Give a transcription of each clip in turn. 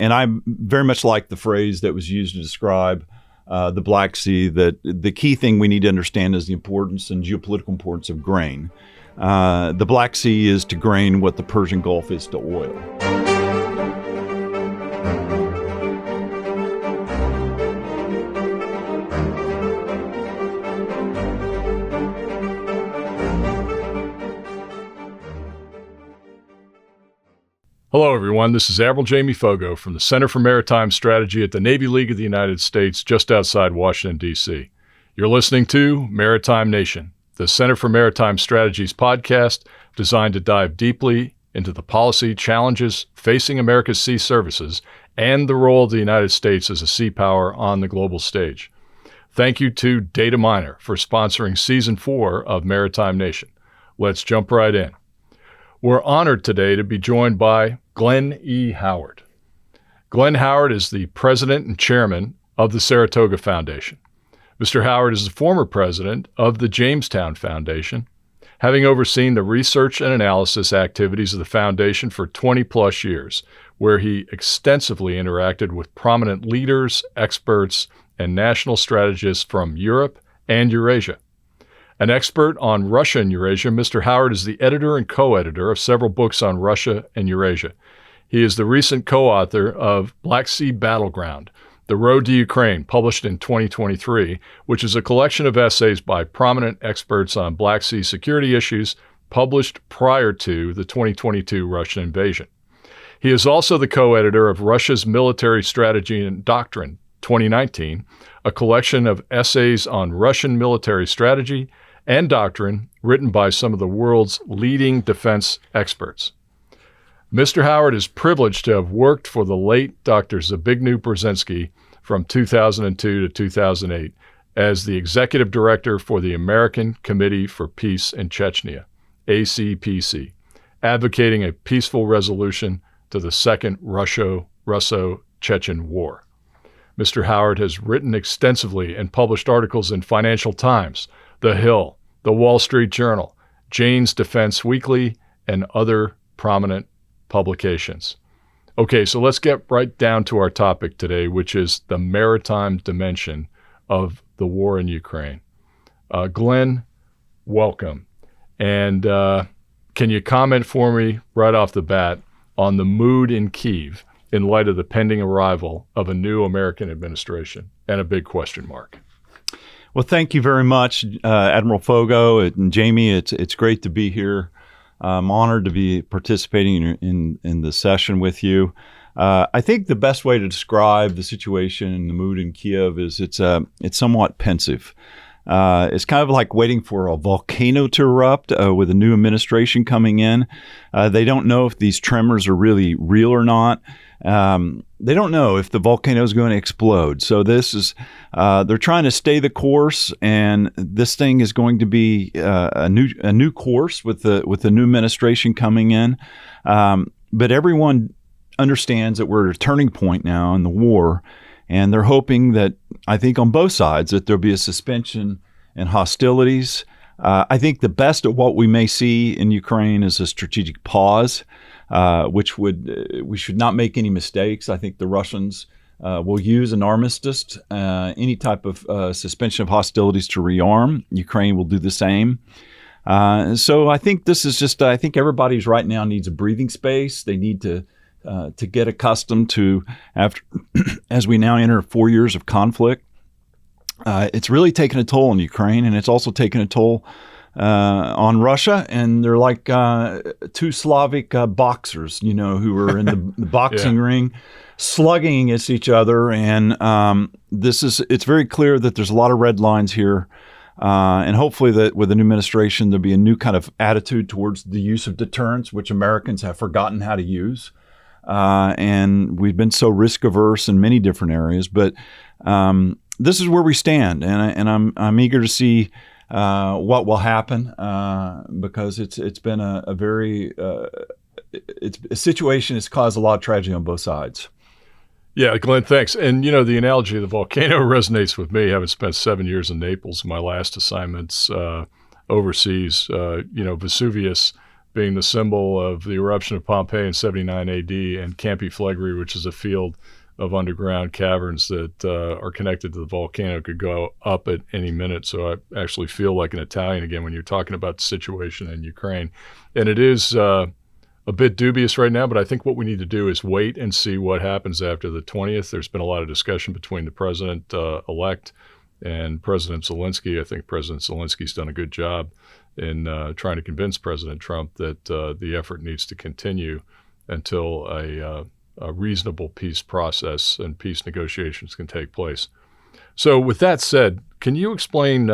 And I very much like the phrase that was used to describe the Black Sea, that the key thing we need to understand is the importance and geopolitical importance of grain. The Black Sea is to grain what the Persian Gulf is to oil. Hello, everyone. This is Admiral Jamie Foggo from the Center for Maritime Strategy at the Navy League of the United States, just outside Washington, D.C. You're listening to Maritime Nation, the Center for Maritime Strategy's podcast designed to dive deeply into the policy challenges facing America's sea services and the role of the United States as a sea power on the global stage. Thank you to Dataminr for sponsoring Season 4 of Maritime Nation. Let's jump right in. We're honored today to be joined by Glen E. Howard. Glen Howard is the president and chairman of the Saratoga Foundation. Mr. Howard is the former president of the Jamestown Foundation, having overseen the research and analysis activities of the foundation for 20-plus years, where he extensively interacted with prominent leaders, experts, and national strategists from Europe and Eurasia. An expert on Russia and Eurasia, Mr. Howard is the editor and co-editor of several books on Russia and Eurasia. He is the recent co-author of Black Sea Battleground, The Road to Ukraine, published in 2023, which is a collection of essays by prominent experts on Black Sea security issues published prior to the 2022 Russian invasion. He is also the co-editor of Russia's Military Strategy and Doctrine, 2019, a collection of essays on Russian military strategy and doctrine written by some of the world's leading defense experts. Mr. Howard is privileged to have worked for the late Dr. Zbigniew Brzezinski from 2002 to 2008 as the executive director for the American Committee for Peace in Chechnya, ACPC, advocating a peaceful resolution to the Second Russo-Chechen War. Mr. Howard has written extensively and published articles in Financial Times, The Hill, The Wall Street Journal, Jane's Defense Weekly, and other prominent publications. Okay, so let's get right down to our topic today, which is the maritime dimension of the war in Ukraine. Glen, welcome. And can you comment for me right off the bat on the mood in Kyiv in light of the pending arrival of a new American administration and a big question mark? Well, thank you very much, Admiral Foggo and Jamie. It's great to be here. I'm honored to be participating in the session with you. I think the best way to describe the situation and the mood in Kyiv is it's somewhat pensive. It's kind of like waiting for a volcano to erupt with a new administration coming in. They don't know if these tremors are really real or not. They don't know if the volcano is going to explode. So this is, they're trying to stay the course, and this thing is going to be a new course with the new administration coming in. But everyone understands that we're at a turning point now in the war, and they're hoping that, I think on both sides, that there'll be a suspension in hostilities. I think the best of what we may see in Ukraine is a strategic pause, which we should not make any mistakes. I think the Russians will use an armistice, any type of suspension of hostilities to rearm. Ukraine will do the same. So I think this is just, I think everybody's right now needs a breathing space. They need to get accustomed to, after as we now enter 4 years of conflict. It's really taken a toll on Ukraine, and it's also taken a toll on Russia, and they're like two Slavic boxers, who are in the boxing ring, slugging against each other. And it's very clear that there's a lot of red lines here, and hopefully that with the new administration there'll be a new kind of attitude towards the use of deterrence, which Americans have forgotten how to use. And we've been so risk averse in many different areas, but this is where we stand, and I'm eager to see what will happen, because it's been a very it's a situation that's caused a lot of tragedy on both sides. Yeah, Glenn, thanks. And the analogy of the volcano resonates with me. Having spent 7 years in Naples, my last assignments overseas, Vesuvius being the symbol of the eruption of Pompeii in 79 AD, and Campi Flegrei, which is a field of underground caverns that are connected to the volcano, could go up at any minute. So I actually feel like an Italian again when you're talking about the situation in Ukraine. And it is a bit dubious right now, but I think what we need to do is wait and see what happens after the 20th. There's been a lot of discussion between the president-elect and President Zelensky. I think President Zelensky's done a good job in trying to convince President Trump that the effort needs to continue until a reasonable peace process and peace negotiations can take place. So with that said, can you explain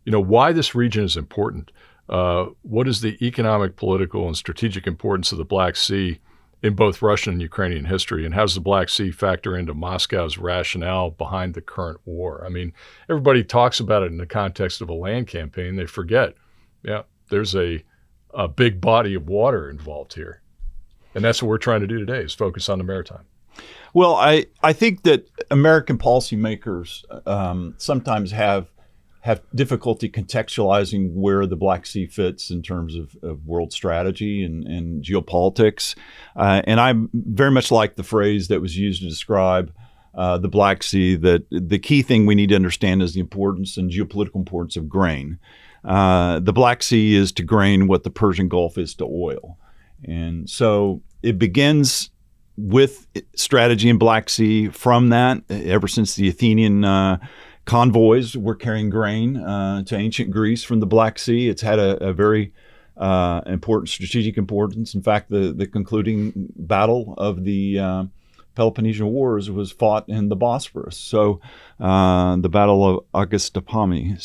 why this region is important? What is the economic, political, and strategic importance of the Black Sea in both Russian and Ukrainian history? And how does the Black Sea factor into Moscow's rationale behind the current war? I mean, everybody talks about it in the context of a land campaign. They forget, there's a big body of water involved here. And that's what we're trying to do today, is focus on the maritime. Well, I think that American policymakers sometimes have difficulty contextualizing where the Black Sea fits in terms of world strategy and geopolitics. And I very much like the phrase that was used to describe the Black Sea, that the key thing we need to understand is the importance and geopolitical importance of grain. The Black Sea is to grain what the Persian Gulf is to oil. And so it begins with strategy in Black Sea. From that, ever since the Athenian convoys were carrying grain to ancient Greece from the Black Sea, it's had a very important strategic importance. In fact, the concluding battle of the Peloponnesian Wars was fought in the Bosphorus. So the Battle of Augustopoli.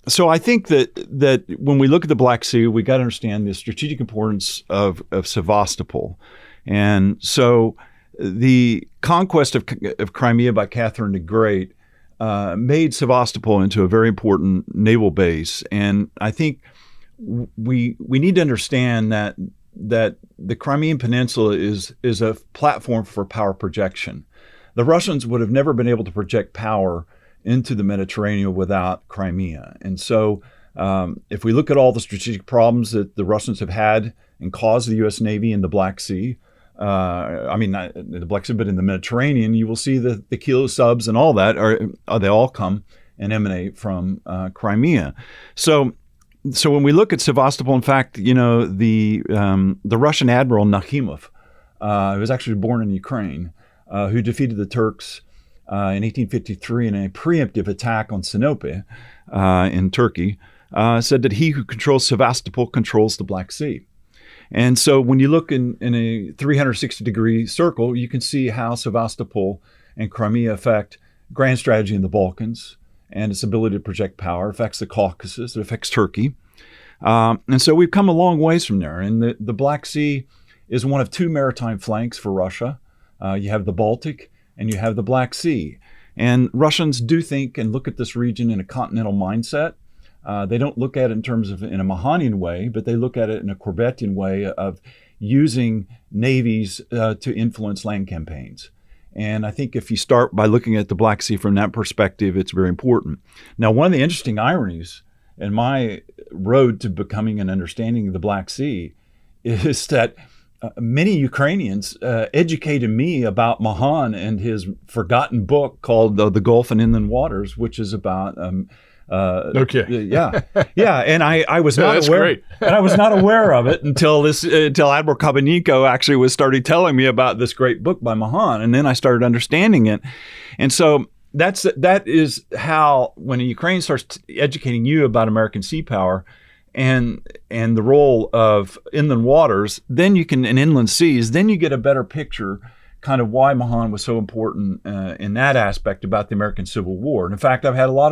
So I think that when we look at the Black Sea, we got to understand the strategic importance of Sevastopol. And so the conquest of Crimea by Catherine the Great made Sevastopol into a very important naval base. And I think we need to understand that the Crimean Peninsula is a platform for power projection. The Russians would have never been able to project power into the Mediterranean without Crimea. And so if we look at all the strategic problems that the Russians have had and caused the U.S. Navy in the Black Sea, not in the Black Sea, but in the Mediterranean, you will see that the kilo subs and all that they all come and emanate from Crimea. So when we look at Sevastopol, in fact, the Russian Admiral Nakhimov, who was actually born in Ukraine, who defeated the Turks in 1853 in a preemptive attack on Sinope in Turkey, said that he who controls Sevastopol controls the Black Sea. And so when you look in a 360-degree circle, you can see how Sevastopol and Crimea affect grand strategy in the Balkans and its ability to project power. It affects the Caucasus. It affects Turkey. And so we've come a long ways from there. And the Black Sea is one of two maritime flanks for Russia. You have the Baltic and you have the Black Sea. And Russians do think and look at this region in a continental mindset. They don't look at it in terms of in a Mahanian way, but they look at it in a Courbetian way of using navies to influence land campaigns. And I think if you start by looking at the Black Sea from that perspective, it's very important. Now, one of the interesting ironies in my road to becoming an understanding of the Black Sea is that many Ukrainians educated me about Mahan and his forgotten book called The Gulf and Inland Waters, which is about okay. Yeah. And I was not that's aware, great. and I was not aware of it until Admiral Kabaniko actually started telling me about this great book by Mahan, and then I started understanding it. And so that is how, when Ukraine starts educating you about American sea power and the role of inland waters, then you can, in inland seas, then you get a better picture kind of why Mahan was so important in that aspect about the American Civil War. And in fact, I've had a lot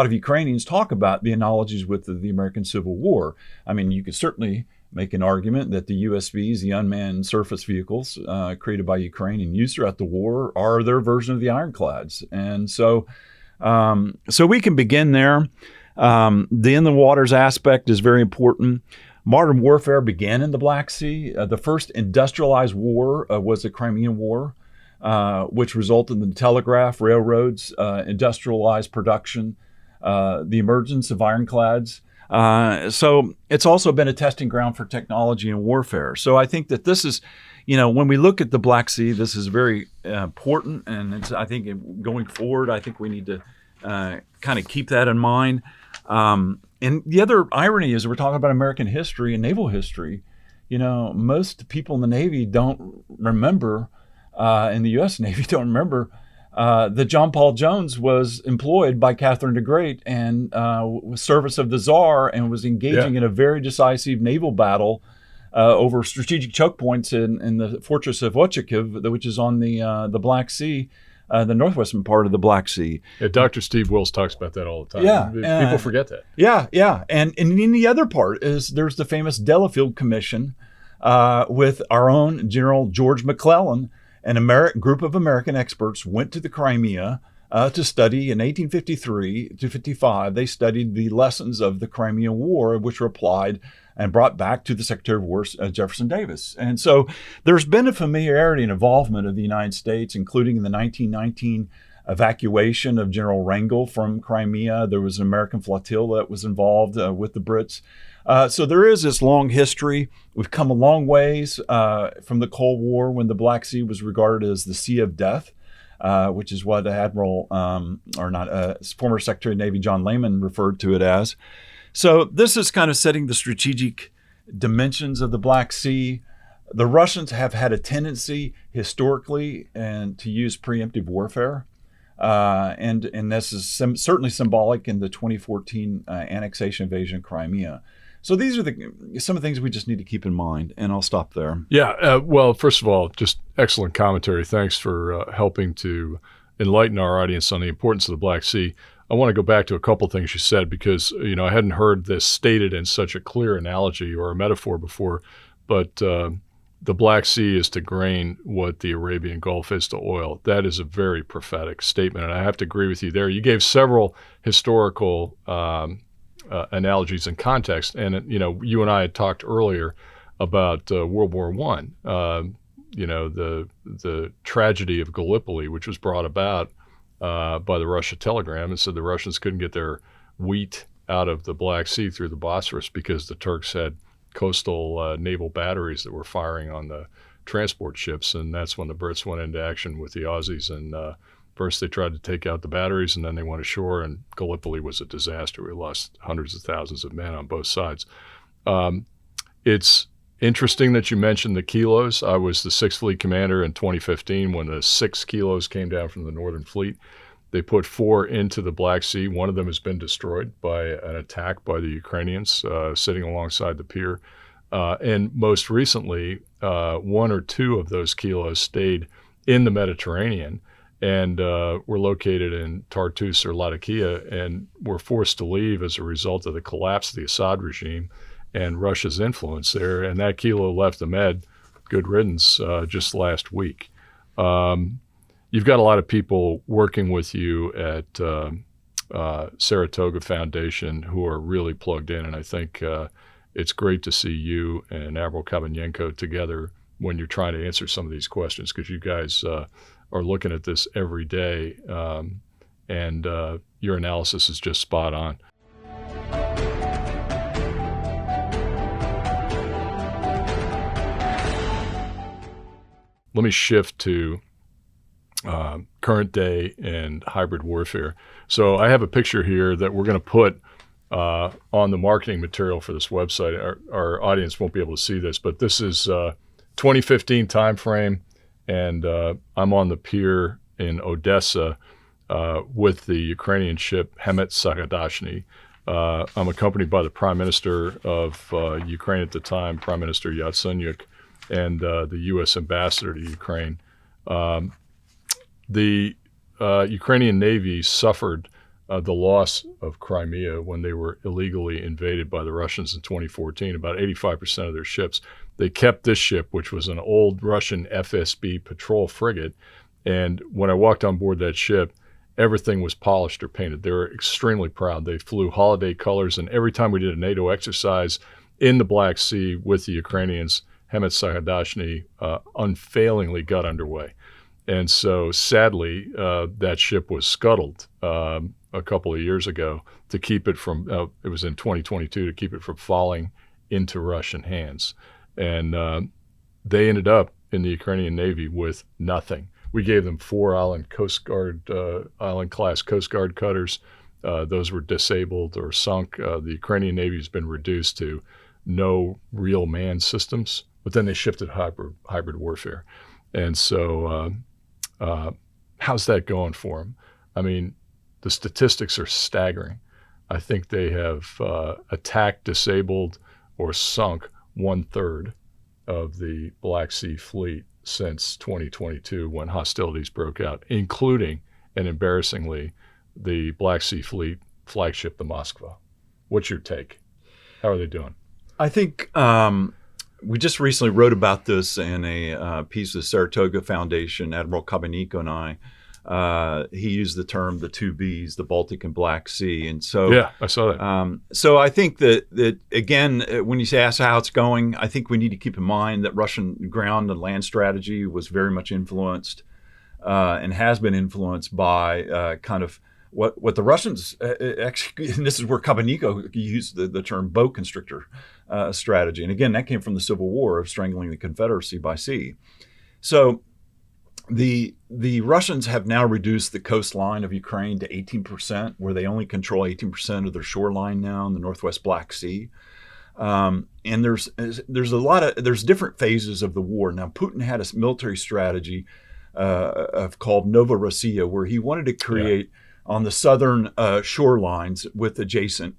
of Ukrainians talk about the analogies with the American Civil War. I mean, you could certainly make an argument that the USVs, the unmanned surface vehicles created by Ukraine and used throughout the war, are their version of the ironclads. And so we can begin there. The inland waters aspect is very important. Modern warfare began in the Black Sea. The first industrialized war was the Crimean War, which resulted in the telegraph, railroads, industrialized production, the emergence of ironclads. So it's also been a testing ground for technology and warfare. So I think that this is, when we look at the Black Sea, this is very important. And I think going forward, I think we need to kind of keep that in mind. And the other irony is we're talking about American history and naval history. Most people in the Navy don't remember, in the U.S. Navy don't remember that John Paul Jones was employed by Catherine the Great and was service of the Tsar and was engaging in a very decisive naval battle over strategic choke points in the fortress of Ochakov, which is on the Black Sea, the northwestern part of the Black Sea. Yeah, Dr. Steve Wills talks about that all the time. Yeah, people forget that. Yeah. And in the other part is there's the famous Delafield Commission with our own General George McClellan. And group of American experts went to the Crimea to study in 1853 to 55. They studied the lessons of the Crimean War, which were applied and brought back to the Secretary of War, Jefferson Davis. And so there's been a familiarity and involvement of the United States, including in the 1919 evacuation of General Wrangel from Crimea. There was an American flotilla that was involved with the Brits. So there is this long history. We've come a long ways from the Cold War, when the Black Sea was regarded as the Sea of Death, which is what Admiral, former Secretary of Navy John Lehman referred to it as. So this is kind of setting the strategic dimensions of the Black Sea. The Russians have had a tendency historically to use preemptive warfare. And this is certainly symbolic in the 2014 annexation invasion of Crimea. So these are some of the things we just need to keep in mind, and I'll stop there. Yeah, well, first of all, just excellent commentary. Thanks for helping to enlighten our audience on the importance of the Black Sea. I want to go back to a couple things you said because, I hadn't heard this stated in such a clear analogy or a metaphor before, but the Black Sea is to grain what the Arabian Gulf is to oil. That is a very prophetic statement, and I have to agree with you there. You gave several historical analogies and context, and you and I had talked earlier about World War I. The tragedy of Gallipoli, which was brought about by the Russia telegram, and said the Russians couldn't get their wheat out of the Black Sea through the Bosphorus because the Turks had coastal naval batteries that were firing on the transport ships, and that's when the Brits went into action with the Aussies. And first they tried to take out the batteries, and then they went ashore, and Gallipoli was a disaster. We lost hundreds of thousands of men on both sides. It's interesting that you mentioned the kilos. I was the 6th Fleet commander in 2015 when the 6 kilos came down from the Northern Fleet. They put 4 into the Black Sea. One of them has been destroyed by an attack by the Ukrainians sitting alongside the pier. And most recently, 1 or 2 of those kilos stayed in the Mediterranean and were located in Tartus or Latakia and were forced to leave as a result of the collapse of the Assad regime and Russia's influence there. And that kilo left the Med, good riddance, just last week. You've got a lot of people working with you at Saratoga Foundation who are really plugged in, and I think it's great to see you and Admiral Kabanyenko together when you're trying to answer some of these questions, because you guys are looking at this every day, and your analysis is just spot on. Let me shift to current day and hybrid warfare. So I have a picture here that we're going to put on the marketing material for this website. Our audience won't be able to see this, but this is 2015 timeframe, and I'm on the pier in Odessa with the Ukrainian ship Hemet Sagadashny. I'm accompanied by the Prime Minister of Ukraine at the time, Prime Minister Yatsenyuk, and the U.S. Ambassador to Ukraine. The Ukrainian Navy suffered the loss of Crimea when they were illegally invaded by the Russians in 2014, about 85% of their ships. They kept this ship, which was an old Russian FSB patrol frigate, and when I walked on board that ship, everything was polished or painted. They were extremely proud. They flew holiday colors, and every time we did a NATO exercise in the Black Sea with the Ukrainians, Hemet Sagadashny unfailingly got underway. And so, sadly, that ship was scuttled a couple of years ago to keep it from, it was in 2022, to keep it from falling into Russian hands. And they ended up in the Ukrainian Navy with nothing. We gave them 4 island Coast Guard, island-class Coast Guard cutters. Those were disabled or sunk. The Ukrainian Navy has been reduced to no real manned systems, but then they shifted hybrid warfare. And so how's that going for them? I mean, the statistics are staggering. I think they have attacked, disabled, or sunk 1/3 of the Black Sea Fleet since 2022 when hostilities broke out, including, and embarrassingly, the Black Sea Fleet flagship, the Moskva. What's your take? How are they doing? I think we just recently wrote about this in a piece of the Saratoga Foundation. Admiral Kabanico and I, he used the term the 2 Bs, the Baltic and Black Sea. And so, yeah, I saw that. So I think that again, when you ask how it's going, I think we need to keep in mind that Russian ground and land strategy was very much influenced and has been influenced by kind of what the Russians actually, and this is where Kabanico used the term bow constrictor strategy. And again, that came from the Civil War of strangling the Confederacy by sea. So the Russians have now reduced the coastline of Ukraine to 18%, where they only control 18% of their shoreline now in the Northwest Black Sea. And there's different phases of the war. Now, Putin had a military strategy called Novorossiya, where he wanted to create on the southern shorelines with adjacent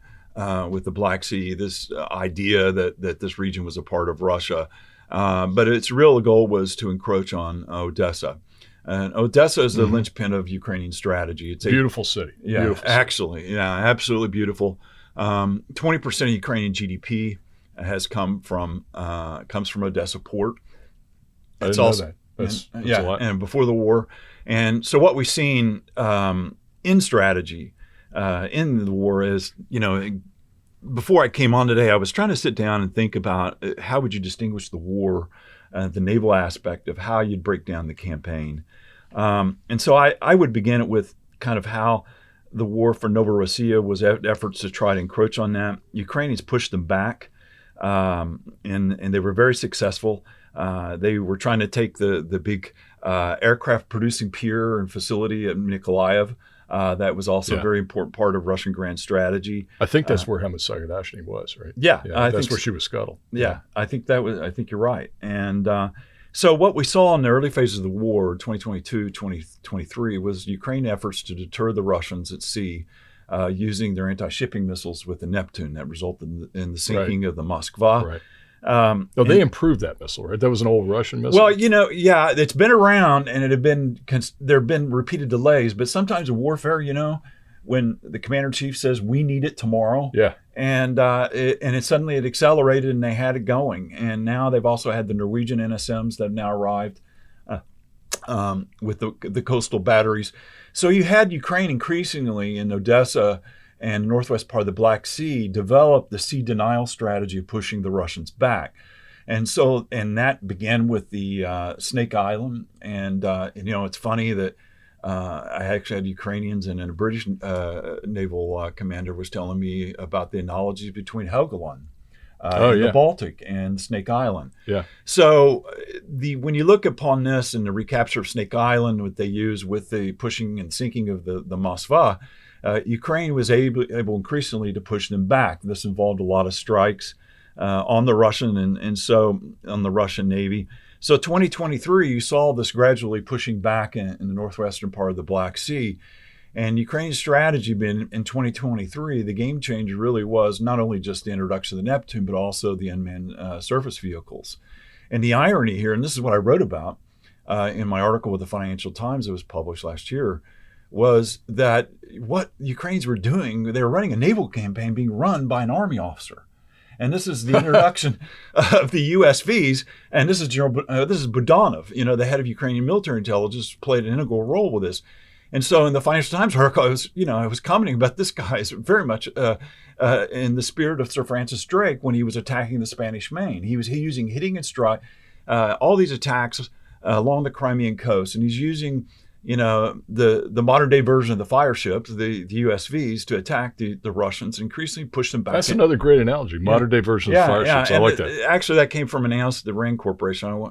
with the Black Sea, this idea that this region was a part of Russia. But its real goal was to encroach on Odessa. And Odessa is the linchpin of Ukrainian strategy. It's a beautiful city. Yeah, beautiful actually. City. Yeah, absolutely beautiful. 20% of Ukrainian GDP comes from Odessa port. I didn't know that. That's a lot. And before the war. And so what we've seen in strategy in the war is, before I came on today, I was trying to sit down and think about how would you distinguish the war, the naval aspect of how you'd break down the campaign. And so I would begin it with kind of how the war for Novorossiya was efforts to try to encroach on that. Ukrainians pushed them back, and they were very successful. They were trying to take the big aircraft producing pier and facility at Mykolaiv. That was also a very important part of Russian grand strategy. I think that's where Hemesagardashny was, right? Yeah, that's where she was scuttled. Yeah, I think you're right. And so what we saw in the early phases of the war, 2022, 2023, was Ukraine efforts to deter the Russians at sea using their anti-shipping missiles with the Neptune that resulted in the sinking of the Moskva. Right. They improved that missile, right? That was an old Russian missile. Well, it's been around, and there have been repeated delays. But sometimes in warfare, when the commander-in-chief says we need it tomorrow, and suddenly it accelerated, and they had it going. And now they've also had the Norwegian NSMs that have now arrived with the coastal batteries. So you had Ukraine increasingly in Odessa and northwest part of the Black Sea developed the sea denial strategy of pushing the Russians back. And that began with the Snake Island. And, it's funny that I actually had Ukrainians and a British naval commander was telling me about the analogies between Helgoland, the Baltic, and Snake Island. Yeah. So when you look upon this and the recapture of Snake Island, what they use with the pushing and sinking of the Moskva, Ukraine was able increasingly to push them back. This involved a lot of strikes on the Russian and so on the Russian Navy. So 2023, you saw this gradually pushing back in the northwestern part of the Black Sea. And Ukraine's strategy in 2023, the game changer really was not only just the introduction of the Neptune, but also the unmanned surface vehicles. And the irony here, and this is what I wrote about in my article with the Financial Times that was published last year, was that what Ukrainians were doing, they were running a naval campaign being run by an army officer. And this is the introduction of the USVs. And this is this is Budanov, the head of Ukrainian military intelligence, played an integral role with this. And so in the Financial Times article, I was commenting about this guy is very much in the spirit of Sir Francis Drake when he was attacking the Spanish Main. He was hitting and strike, all these attacks along the Crimean coast. And he's using the modern day version of the fire ships, the USVs, to attack the Russians, increasantly push them back. That's another great analogy. Modern day version of fire ships. I like that. Actually, that came from an analyst at the Rand Corporation.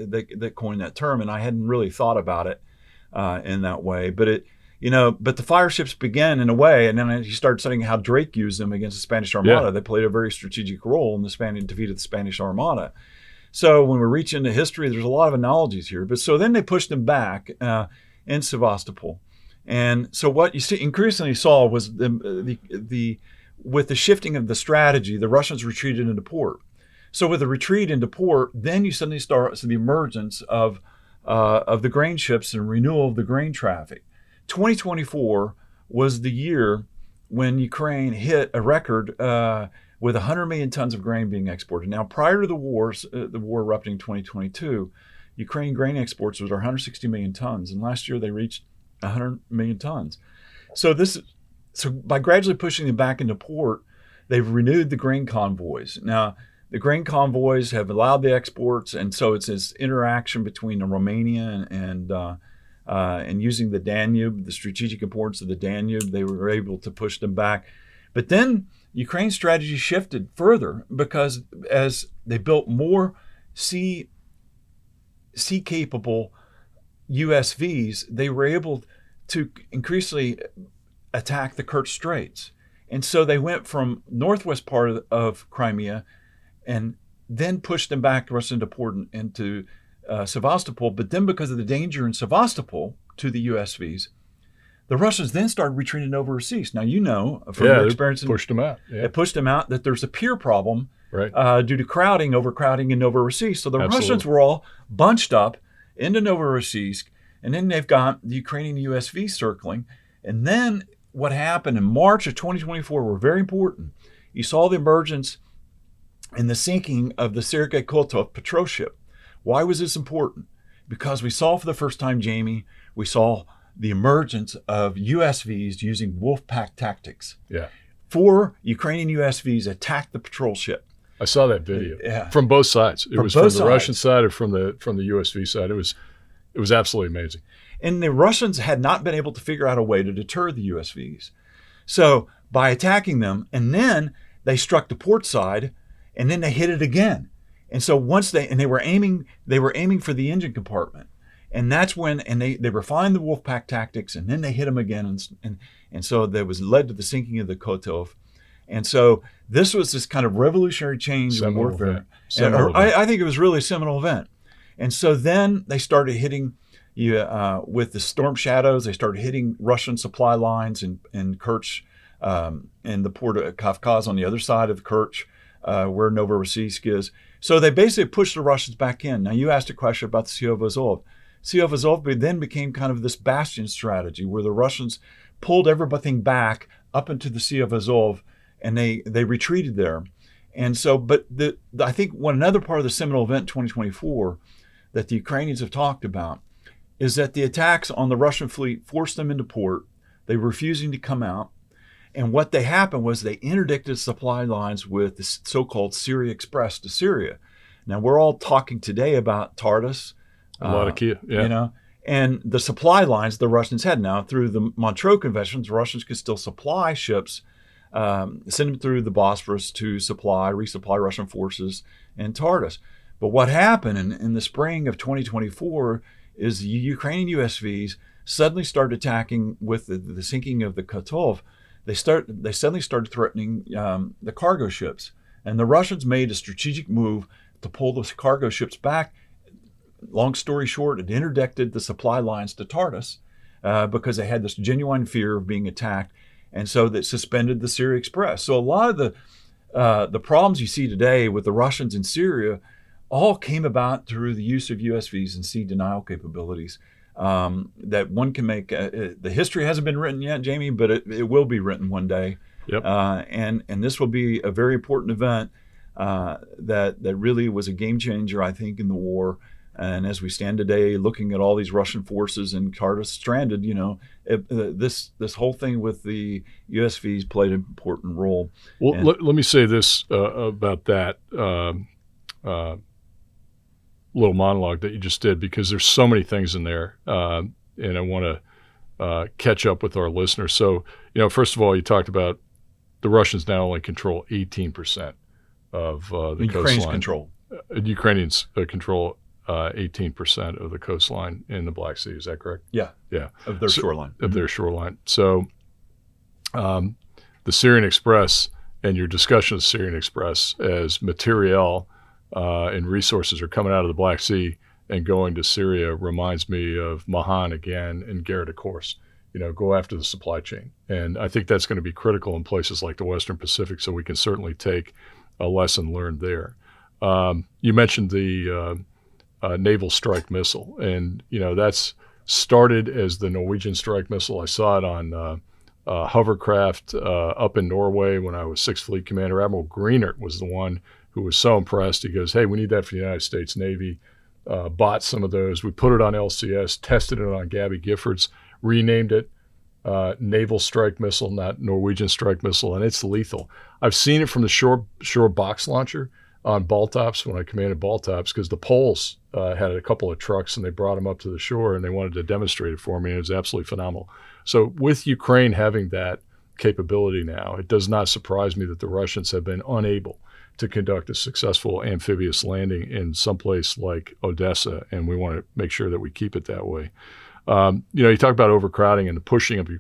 They coined that term, and I hadn't really thought about it in that way. But but the fire ships began in a way, and then you start studying how Drake used them against the Spanish Armada. Yeah. They played a very strategic role in the defeat of the Spanish Armada. So when we reach into history, there's a lot of analogies here. But so then they pushed them back in Sevastopol. And so what you increasingly saw was with the shifting of the strategy, the Russians retreated into port. So with the retreat into port, then you suddenly start the emergence of the grain ships and renewal of the grain traffic. 2024 was the year when Ukraine hit a record with 100 million tons of grain being exported. Now, prior to the war erupting in 2022, Ukraine grain exports was 160 million tons, and last year they reached 100 million tons. So by gradually pushing them back into port, they've renewed the grain convoys. Now, the grain convoys have allowed the exports, and so it's this interaction between Romania and using the Danube, the strategic importance of the Danube, they were able to push them back. But then Ukraine's strategy shifted further because as they built more sea-capable USVs, they were able to increasingly attack the Kerch Straits. And so they went from northwest part of Crimea and then pushed them back into port into Sevastopol. But then because of the danger in Sevastopol to the USVs, the Russians then started retreating overseas. Now, from your experience, pushed them out. Yeah. It pushed them out that there's a peer problem right. Due to overcrowding in Novorossiysk. So the Russians were all bunched up into Novorossiysk, and then they've got the Ukrainian USV circling. And then what happened in March of 2024 were very important. You saw the emergence and the sinking of the Sergei Kotov patrol ship. Why was this important? Because we saw for the first time, Jamie, we saw the emergence of USVs using Wolfpack tactics. Yeah. 4 Ukrainian USVs attacked the patrol ship. I saw that video from both sides. It was from the Russian side or from the USV side. It was absolutely amazing. And the Russians had not been able to figure out a way to deter the USVs. So by attacking them, and then they struck the port side, and then they hit it again. And so they were aiming for the engine compartment. And that's when they refined the Wolfpack tactics, and then they hit them again, and so that was led to the sinking of the Kotov. And so this was this kind of revolutionary change in warfare. I think it was really a seminal event. And so then they started hitting with the storm shadows. They started hitting Russian supply lines in Kerch, in the port of Kavkaz on the other side of Kerch, where Novorossiysk is. So they basically pushed the Russians back in. Now, you asked a question about the Sea of Azov. Sea of Azov then became kind of this bastion strategy where the Russians pulled everything back up into the Sea of Azov, and they retreated there. And so, I think another part of the seminal event in 2024 that the Ukrainians have talked about is that the attacks on the Russian fleet forced them into port. They were refusing to come out. And what happened was they interdicted supply lines with the so-called Syria Express to Syria. Now, we're all talking today about Tartus. A lot of key, yeah. And the supply lines the Russians had now through the Montreux Conventions, Russians could still supply ships, send them through the Bosphorus to resupply Russian forces in Tartus. But what happened in the spring of 2024 is the Ukrainian USVs suddenly started attacking with the sinking of the Kotov. They suddenly started threatening the cargo ships. And the Russians made a strategic move to pull those cargo ships back. Long story short, it interdicted the supply lines to Tartus because they had this genuine fear of being attacked. And so that suspended the Syria Express. So a lot of the problems you see today with the Russians in Syria all came about through the use of USVs and sea denial capabilities that one can make. The history hasn't been written yet, Jamie, but it will be written one day. Yep. And this will be a very important event that really was a game changer, I think, in the war. And as we stand today, looking at all these Russian forces in Tartus stranded, this whole thing with the USVs played an important role. Well, let me say this about that little monologue that you just did, because there's so many things in there. and I want to catch up with our listeners. So, first of all, you talked about the Russians now only control 18% of the Ukrainians coastline. Ukrainians control 18% of the coastline in the Black Sea. Is that correct? Yeah. Of their shoreline. Of their shoreline. So the Syrian Express and your discussion of the Syrian Express as materiel and resources are coming out of the Black Sea and going to Syria reminds me of Mahan again and Garrett, of course. Go after the supply chain. And I think that's going to be critical in places like the Western Pacific, so we can certainly take a lesson learned there. You mentioned the naval strike missile, and that's started as the Norwegian strike missile. I saw it on hovercraft up in Norway when I was 6th Fleet Commander. Admiral Greenert was the one who was so impressed. He goes, "Hey, we need that for the United States Navy." Bought some of those. We put it on LCS, tested it on Gabby Giffords, renamed it Naval Strike Missile, not Norwegian Strike Missile, and it's lethal. I've seen it from the shore box launcher on Baltops when I commanded Baltops, because the Poles had a couple of trucks and they brought them up to the shore and they wanted to demonstrate it for me, and it was absolutely phenomenal. So with Ukraine having that capability now, it does not surprise me that the Russians have been unable to conduct a successful amphibious landing in someplace like Odessa, and we want to make sure that we keep it that way. You talk about overcrowding and the pushing of the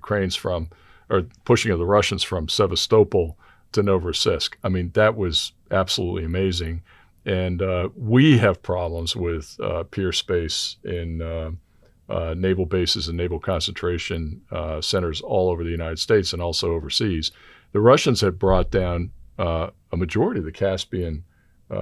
Russians from Sevastopol to Novorossiysk. I mean, that was absolutely amazing. And we have problems with pier space in naval bases and naval concentration centers all over the United States and also overseas. The Russians had brought down a majority of the Caspian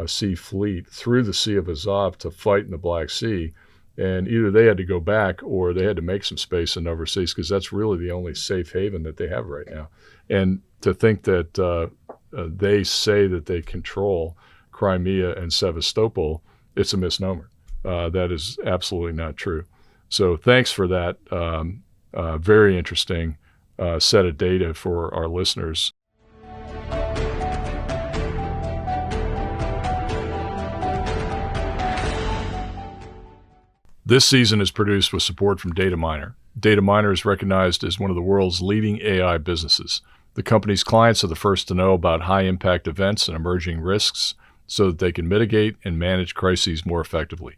Sea fleet through the Sea of Azov to fight in the Black Sea. And either they had to go back or they had to make some space in Novorossiysk, because that's really the only safe haven that they have right now. And to think that they say that they control Crimea and Sevastopol, it's a misnomer. That is absolutely not true. So thanks for that very interesting set of data for our listeners. This season is produced with support from Dataminr. Dataminr is recognized as one of the world's leading AI businesses. The company's clients are the first to know about high-impact events and emerging risks so that they can mitigate and manage crises more effectively.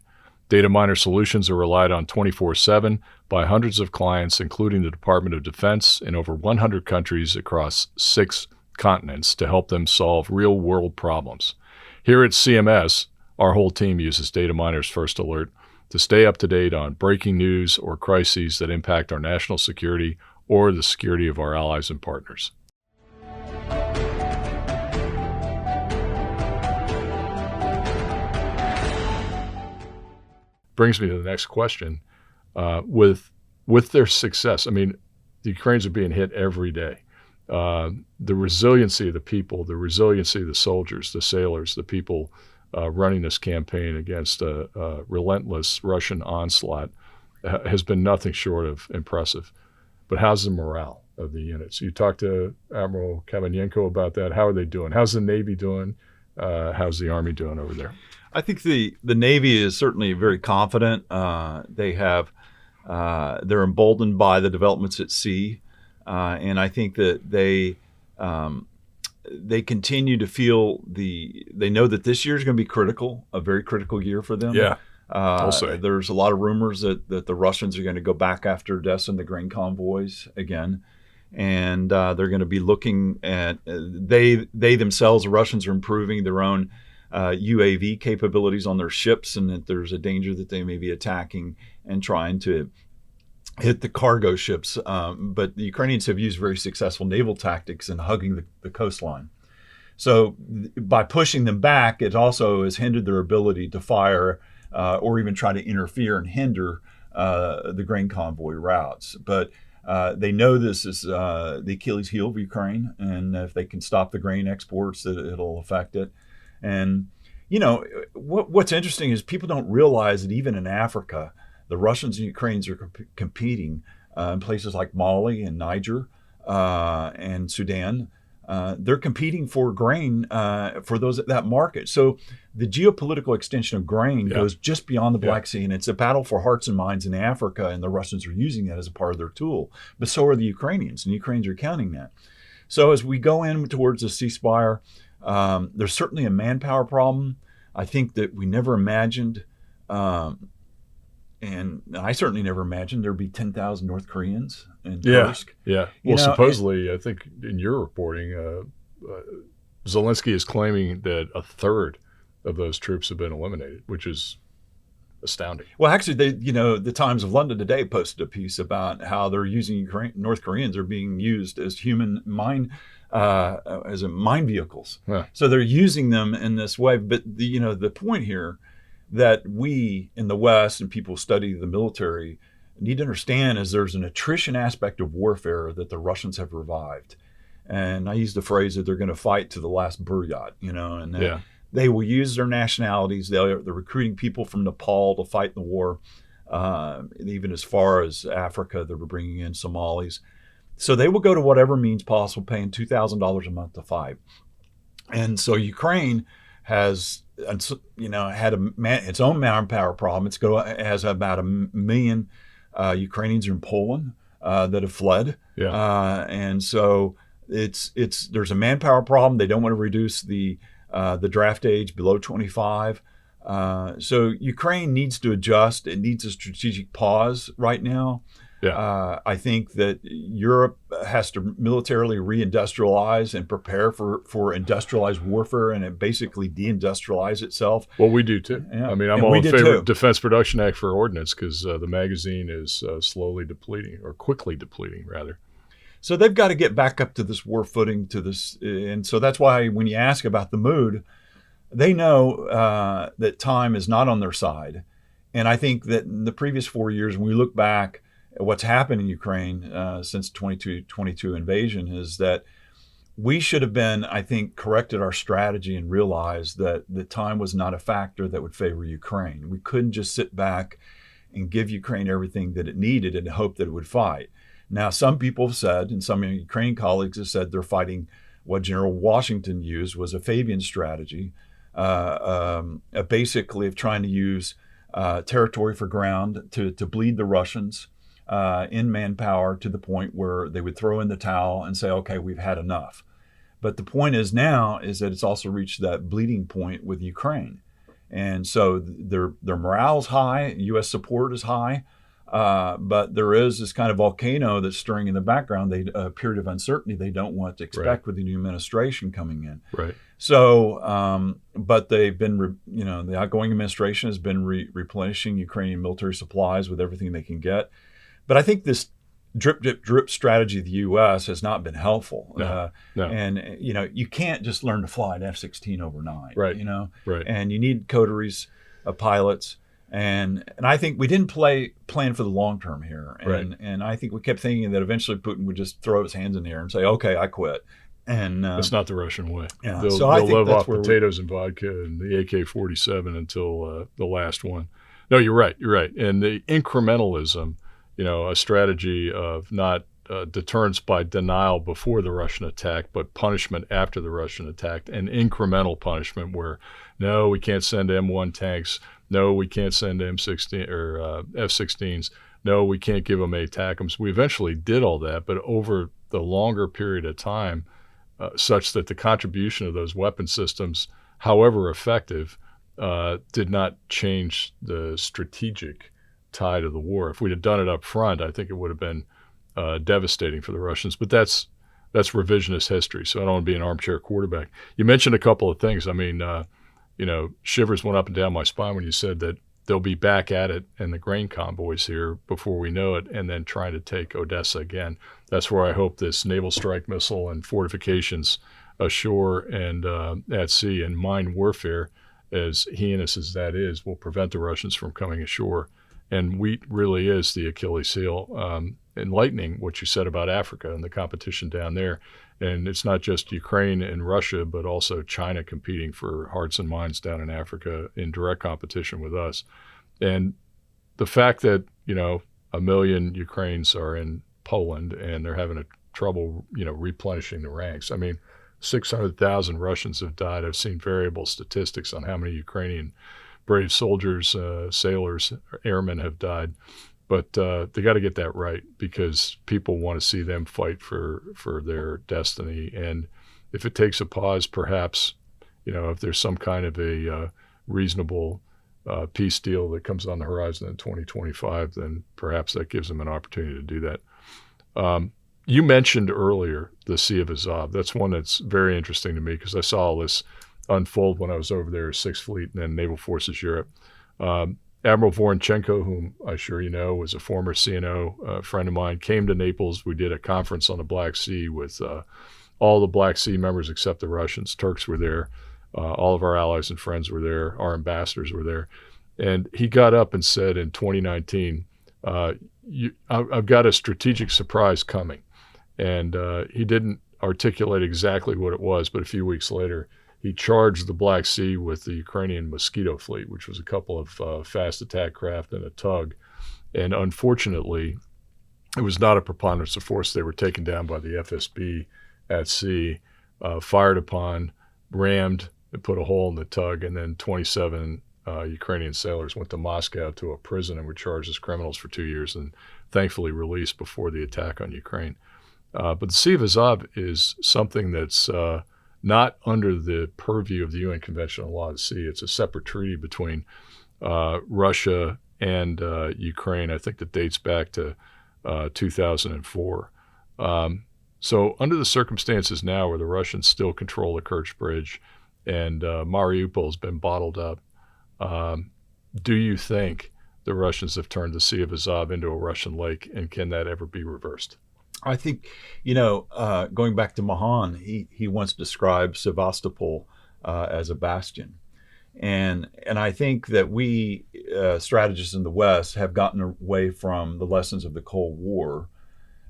Dataminr solutions are relied on 24/7 by hundreds of clients, including the Department of Defense in over 100 countries across 6 continents, to help them solve real-world problems. Here at CMS, our whole team uses Dataminr's First Alert to stay up to date on breaking news or crises that impact our national security or the security of our allies and partners. Brings me to the next question. With their success, I mean, the Ukrainians are being hit every day. The resiliency of the people, the resiliency of the soldiers, the sailors, the people running this campaign against a relentless Russian onslaught has been nothing short of impressive. But how's the morale of the units? You talked to Admiral Kamenyenko about that. How are they doing? How's the Navy doing? How's the Army doing over there? I think the Navy is certainly very confident. They're emboldened by the developments at sea, and I think that they continue to feel they know that this year is going to be critical, a very critical year for them. Yeah, I'll say. There's a lot of rumors that the Russians are going to go back after Odessa and the grain convoys again. And they're going to be looking at, they themselves, the Russians, are improving their own UAV capabilities on their ships, and that there's a danger that they may be attacking and trying to hit the cargo ships. But the Ukrainians have used very successful naval tactics in hugging the coastline. So by pushing them back, it also has hindered their ability to fire or even try to interfere and hinder the grain convoy routes. But they know this is the Achilles heel of Ukraine, and if they can stop the grain exports, it'll affect it. And, you know, what's interesting is people don't realize that even in Africa, the Russians and Ukrainians are competing in places like Mali and Niger and Sudan they're competing for grain for that market. So the geopolitical extension of grain goes just beyond the Black Sea, and it's a battle for hearts and minds in Africa, and the Russians are using that as a part of their tool. But so are the Ukrainians, and Ukrainians are counting that. So as we go in towards a ceasefire, there's certainly a manpower problem. I think that we never imagined, and I certainly never imagined there'd be 10,000 North Koreans in Kursk. Yeah. Well, supposedly, I think in your reporting, Zelensky is claiming that a third of those troops have been eliminated, which is astounding. Well, actually, the Times of London today posted a piece about how they're using North Koreans are being used as mine vehicles. Yeah. So they're using them in this way. But the point here that we in the West and people study the military need to understand is there's an attrition aspect of warfare that the Russians have revived. And I use the phrase that they're going to fight to the last buryat, and they will use their nationalities. They're recruiting people from Nepal to fight in the war, even as far as Africa. They were bringing in Somalis. So they will go to whatever means possible, paying $2,000 a month to fight. And so Ukraine has had its own manpower problem. It has about 1 million Ukrainians in Poland that have fled, and so there's a manpower problem. They don't want to reduce the draft age below 25. So Ukraine needs to adjust. It needs a strategic pause right now. I think that Europe has to militarily reindustrialize and prepare for industrialized warfare and basically deindustrialize itself. Well, we do too. Yeah. I mean, I'm all in favor of Defense Production Act for ordnance because the magazine is slowly depleting, or quickly depleting, rather. So they've got to get back up to this war footing, and so that's why when you ask about the mood, they know that time is not on their side. And I think that in the previous 4 years, when we look back at what's happened in Ukraine since 2022 invasion, is that we should have been, I think, corrected our strategy and realized that the time was not a factor that would favor Ukraine. We couldn't just sit back and give Ukraine everything that it needed and hope that it would fight. Now, some people have said, and some Ukrainian colleagues have said, they're fighting what General Washington used was a Fabian strategy, basically of trying to use territory for ground to bleed the Russians in manpower to the point where they would throw in the towel and say, okay, we've had enough. But the point is now is that it's also reached that bleeding point with Ukraine. And so their morale's high, U.S. support is high, but there is this kind of volcano that's stirring in the background, a period of uncertainty they don't want to expect with the new administration coming in. Right. So, but they've been, the outgoing administration has been replenishing Ukrainian military supplies with everything they can get. But I think this drip, drip, drip strategy of the U.S. has not been helpful. No. And, you can't just learn to fly an F-16 overnight, right. Right. And you need coteries of pilots. And I think we didn't plan for the long term here. And I think we kept thinking that eventually Putin would just throw his hands in the air and say, okay, I quit. And that's not the Russian way. Yeah. They'll live off potatoes and vodka and the AK-47 until the last one. No, you're right. And the incrementalism, a strategy of not deterrence by denial before the Russian attack, but punishment after the Russian attack, and incremental punishment where, no, we can't send M1 tanks. No, we can't send M16 or F-16s. No, we can't give them ATACMS. We eventually did all that, but over the longer period of time, such that the contribution of those weapon systems, however effective, did not change the strategic tide of the war. If we'd have done it up front, I think it would have been devastating for the Russians. But that's revisionist history, so I don't want to be an armchair quarterback. You mentioned a couple of things. I mean, shivers went up and down my spine when you said that they'll be back at it in the grain convoys here before we know it, and then trying to take Odessa again. That's where I hope this naval strike missile and fortifications ashore and at sea and mine warfare, as heinous as that is, will prevent the Russians from coming ashore. And wheat really is the Achilles heel, enlightening what you said about Africa and the competition down there. And it's not just Ukraine and Russia, but also China competing for hearts and minds down in Africa in direct competition with us. And the fact that, 1 million Ukrainians are in Poland and they're having trouble, replenishing the ranks. I mean, 600,000 Russians have died. I've seen variable statistics on how many Ukrainian brave soldiers, sailors, airmen have died. But they got to get that right, because people want to see them fight for their destiny. And if it takes a pause, perhaps, if there's some kind of a reasonable peace deal that comes on the horizon in 2025, then perhaps that gives them an opportunity to do that. You mentioned earlier the Sea of Azov. That's one that's very interesting to me, because I saw all this unfold when I was over there at Sixth Fleet and then Naval Forces Europe. Admiral Voronchenko, whom I'm sure you know, was a former CNO friend of mine, came to Naples. We did a conference on the Black Sea with all the Black Sea members except the Russians. Turks were there. All of our allies and friends were there. Our ambassadors were there. And he got up and said in 2019, I've got a strategic surprise coming. And he didn't articulate exactly what it was, but a few weeks later, he charged the Black Sea with the Ukrainian Mosquito fleet, which was a couple of fast attack craft and a tug. And unfortunately, it was not a preponderance of force. They were taken down by the FSB at sea, fired upon, rammed, and put a hole in the tug, and then 27 Ukrainian sailors went to Moscow to a prison and were charged as criminals for 2 years, and thankfully released before the attack on Ukraine. But the Sea of Azov is something that's not under the purview of the UN Convention on Law of the Sea. It's a separate treaty between Russia and Ukraine. I think that dates back to 2004. So under the circumstances now where the Russians still control the Kerch Bridge and Mariupol has been bottled up, do you think the Russians have turned the Sea of Azov into a Russian lake, and can that ever be reversed? I think, going back to Mahan, he once described Sevastopol as a bastion. And I think that we strategists in the West have gotten away from the lessons of the Cold War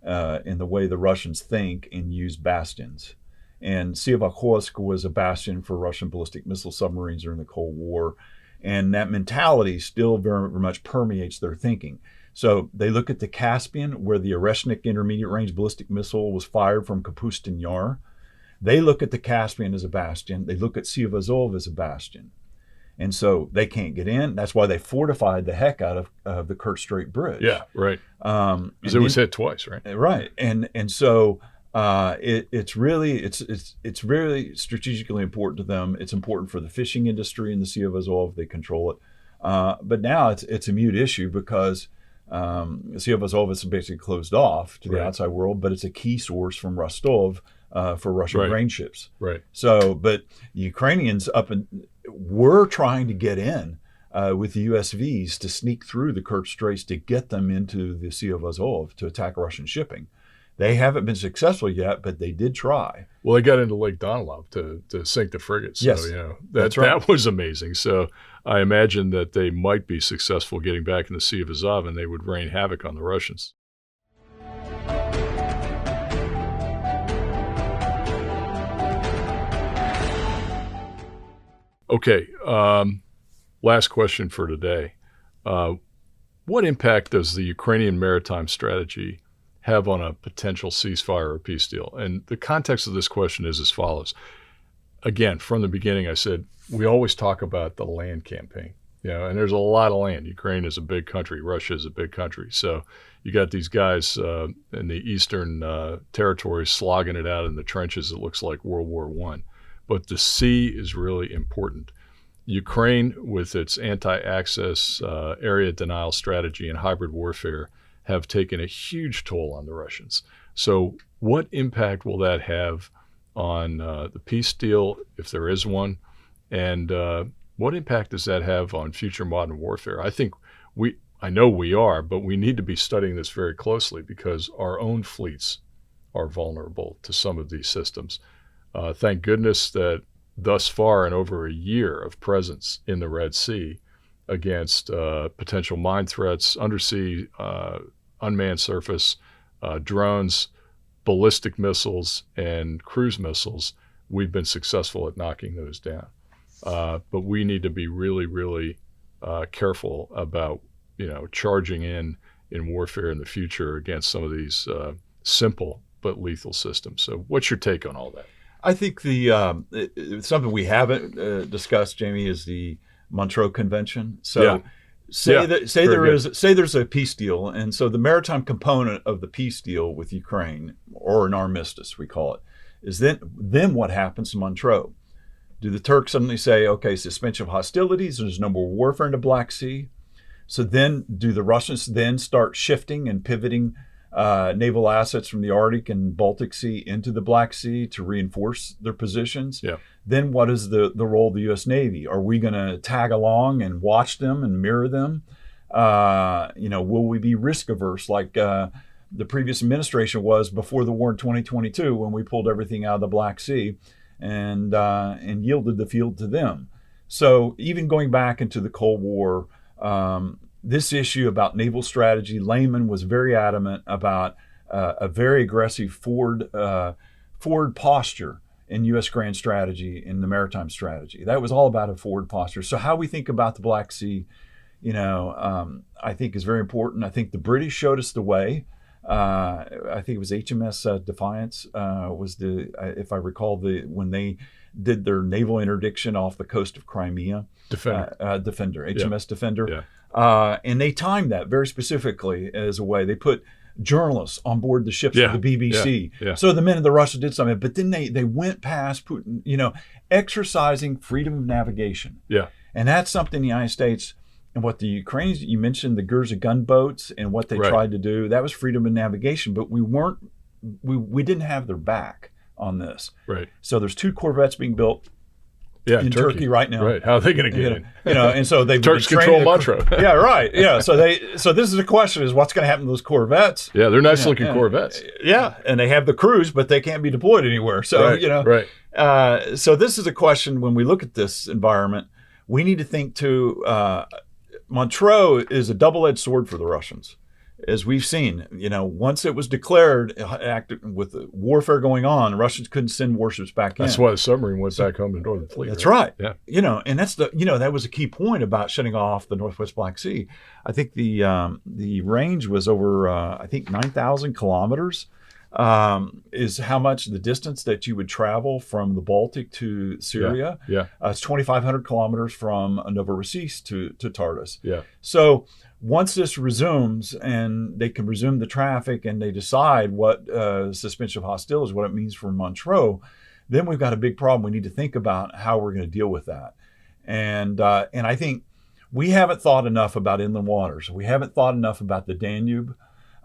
in the way the Russians think and use bastions. And Sevastopol was a bastion for Russian ballistic missile submarines during the Cold War. And that mentality still very, very much permeates their thinking. So they look at the Caspian, where the Oreshnik intermediate range ballistic missile was fired from Kapustin Yar. They look at the Caspian as a bastion. They look at Sea of Azov as a bastion. And so they can't get in. That's why they fortified the heck out of the Kerch Strait Bridge. Yeah, right. Because it was hit twice, right? Right. And so it's really strategically important to them. It's important for the fishing industry in the Sea of Azov. They control it. But now it's a mute issue, because the Sea of Azov is basically closed off to the outside world, but it's a key source from Rostov for Russian grain ships. Right. So, but the Ukrainians were trying to get in with the USVs to sneak through the Kerch Straits to get them into the Sea of Azov to attack Russian shipping. They haven't been successful yet, but they did try. Well, they got into Lake Donelov to sink the frigates. So, yes, that's right. That was amazing. So I imagine that they might be successful getting back in the Sea of Azov, and they would rain havoc on the Russians. Okay, last question for today. What impact does the Ukrainian maritime strategy have on a potential ceasefire or peace deal? And the context of this question is as follows. Again, from the beginning, I said, we always talk about the land campaign, and there's a lot of land. Ukraine is a big country. Russia is a big country. So you got these guys in the eastern territories slogging it out in the trenches. It looks like World War I. But the sea is really important. Ukraine, with its anti-access area denial strategy and hybrid warfare, have taken a huge toll on the Russians. So what impact will that have on the peace deal, if there is one? And what impact does that have on future modern warfare? I know we are, but we need to be studying this very closely, because our own fleets are vulnerable to some of these systems. Thank goodness that thus far, in over a year of presence in the Red Sea against potential mine threats, undersea, unmanned surface, drones, ballistic missiles, and cruise missiles, we've been successful at knocking those down. But we need to be really, really careful about, charging in warfare in the future against some of these simple but lethal systems. So what's your take on all that? I think something we haven't discussed, Jamie, is the Montreux Convention. So there's a peace deal, and so the maritime component of the peace deal with Ukraine, or an armistice we call it, is then what happens to Montreux? Do the Turks suddenly say, okay, suspension of hostilities, there's no more warfare in the Black Sea? So then do the Russians then start shifting and pivoting naval assets from the Arctic and Baltic Sea into the Black Sea to reinforce their positions? Yeah. Then what is the role of the U.S. Navy? Are we going to tag along and watch them and mirror them? Will we be risk averse like the previous administration was before the war in 2022 when we pulled everything out of the Black Sea and yielded the field to them? So even going back into the Cold War, this issue about naval strategy, Lehman was very adamant about a very aggressive forward posture in U.S. grand strategy, in the maritime strategy. That was all about a forward posture. So how we think about the Black Sea, I think is very important. I think the British showed us the way. I think it was HMS Defiance was if I recall, when they did their naval interdiction off the coast of Crimea. Defender, HMS Defender. Yeah. And they timed that very specifically as a way. They put journalists on board the ships of the BBC. Yeah. So the men of the Russia did something, but then they went past Putin, exercising freedom of navigation. Yeah. And that's something the United States and what the Ukrainians, you mentioned the Gurza gunboats and what they tried to do, that was freedom of navigation, but we didn't have their back on this. Right. So there's 2 corvettes being built in Turkey right now. Right. How are they going to get in? And so they Turks control Montreux. Yeah, right. Yeah. So this is the question: is what's going to happen to those corvettes? Yeah, they're nice looking corvettes. Yeah, and they have the crews, but they can't be deployed anywhere. So Right. So this is a question when we look at this environment, we need to think too. Montreux is a double-edged sword for the Russians. As we've seen, once it was declared with the warfare going on, the Russians couldn't send warships back in. That's why the submarine went back home to the Northern Fleet. That's right. Yeah. And that's that was a key point about shutting off the Northwest Black Sea. I think the range was over 9,000 kilometers. Is how much the distance that you would travel from the Baltic to Syria. Yeah. It's 2,500 kilometers from Novorossiysk to Tartus. Yeah. So once this resumes and they can resume the traffic and they decide what suspension of hostilities, what it means for Montreux, then we've got a big problem. We need to think about how we're going to deal with that. And I think we haven't thought enough about inland waters. We haven't thought enough about the Danube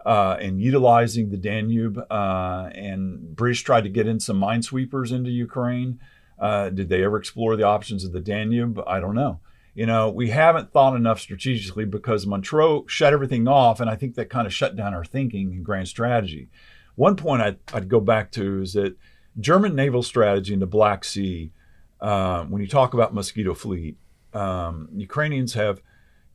and utilizing the Danube. And British tried to get in some minesweepers into Ukraine. Did they ever explore the options of the Danube? I don't know. We haven't thought enough strategically because Montreux shut everything off, and I think that kind of shut down our thinking and grand strategy. One point I'd go back to is that German naval strategy in the Black Sea, when you talk about Mosquito Fleet, Ukrainians have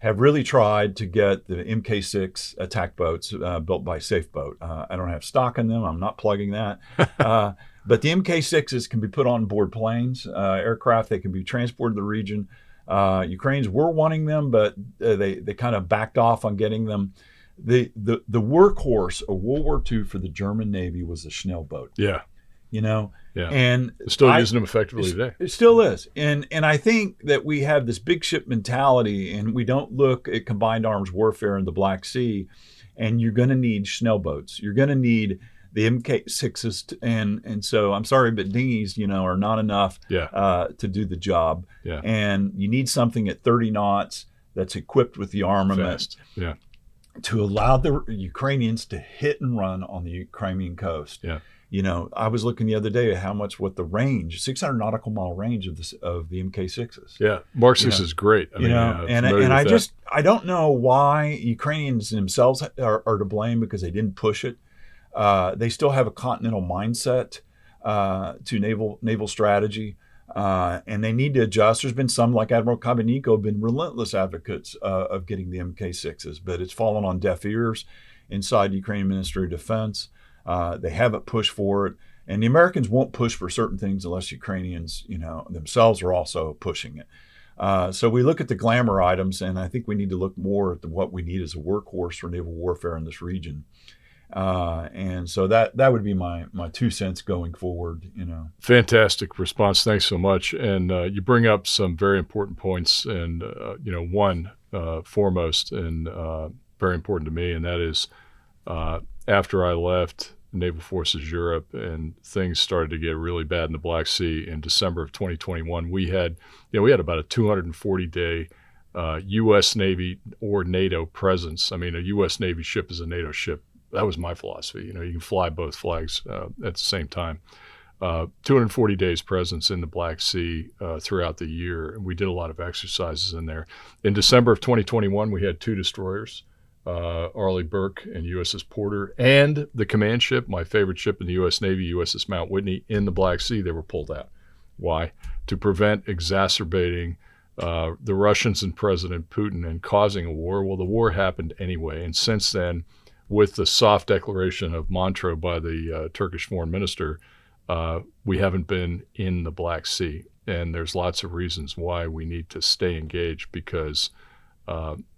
really tried to get the Mk6 attack boats built by Safe Boat. I don't have stock in them. I'm not plugging that. But the Mk6s can be put on board planes, aircraft. They can be transported to the region. Ukrainians were wanting them, but they kind of backed off on getting them. The workhorse of World War II for the German Navy was the Schnell boat. Yeah. Yeah. And they're still using them effectively today. It still is. And I think that we have this big ship mentality and we don't look at combined arms warfare in the Black Sea, and you're going to need Schnell boats. You're going to need the Mk6s, and so I'm sorry, but dinghies, are not enough to do the job. Yeah. And you need something at 30 knots that's equipped with the armament Fast. Yeah. to allow the Ukrainians to hit and run on the Crimean coast. Yeah. I was looking the other day at what the range, 600 nautical mile range of the Mk6s. Yeah, Mark 6 is great. I don't know why Ukrainians themselves are to blame because they didn't push it. They still have a continental mindset to naval strategy, and they need to adjust. There's been some, like Admiral Kabaniko, have been relentless advocates of getting the Mk6s, but it's fallen on deaf ears inside the Ukrainian Ministry of Defense. They haven't pushed for it, and the Americans won't push for certain things unless Ukrainians, themselves are also pushing it. So we look at the glamour items, and I think we need to look more at what we need as a workhorse for naval warfare in this region. And so that would be my 2 cents going forward. Fantastic response. Thanks so much. And you bring up some very important points. And one foremost and very important to me, and that is after I left Naval Forces Europe and things started to get really bad in the Black Sea in December of 2021, we had about a 240-day U.S. Navy or NATO presence. I mean, a U.S. Navy ship is a NATO ship. That was my philosophy. You can fly both flags at the same time. 240 days presence in the Black Sea throughout the year. And we did a lot of exercises in there. In December of 2021, we had 2 destroyers, Arleigh Burke and USS Porter, and the command ship, my favorite ship in the U.S. Navy, USS Mount Whitney, in the Black Sea. They were pulled out. Why? To prevent exacerbating the Russians and President Putin and causing a war. Well, the war happened anyway. And since then, with the soft declaration of Montreux by the Turkish foreign minister, we haven't been in the Black Sea. And there's lots of reasons why we need to stay engaged, because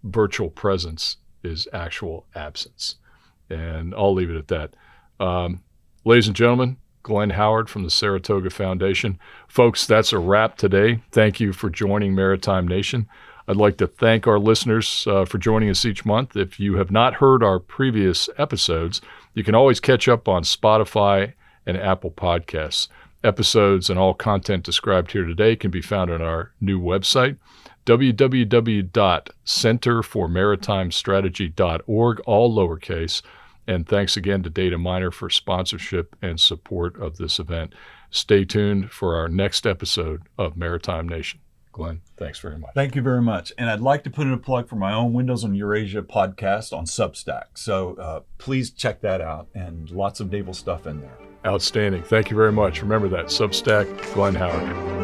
virtual presence is actual absence. And I'll leave it at that. Ladies and gentlemen, Glen Howard from the Saratoga Foundation. Folks, that's a wrap today. Thank you for joining Maritime Nation. I'd like to thank our listeners for joining us each month. If you have not heard our previous episodes, you can always catch up on Spotify and Apple Podcasts. Episodes and all content described here today can be found on our new website, www.centerformaritimestrategy.org, all lowercase. And thanks again to Dataminr for sponsorship and support of this event. Stay tuned for our next episode of Maritime Nation. Glen, thanks very much. Thank you very much. And I'd like to put in a plug for my own Windows on Eurasia podcast on Substack. So please check that out, and lots of naval stuff in there. Outstanding. Thank you very much. Remember that, Substack, Glen Howard.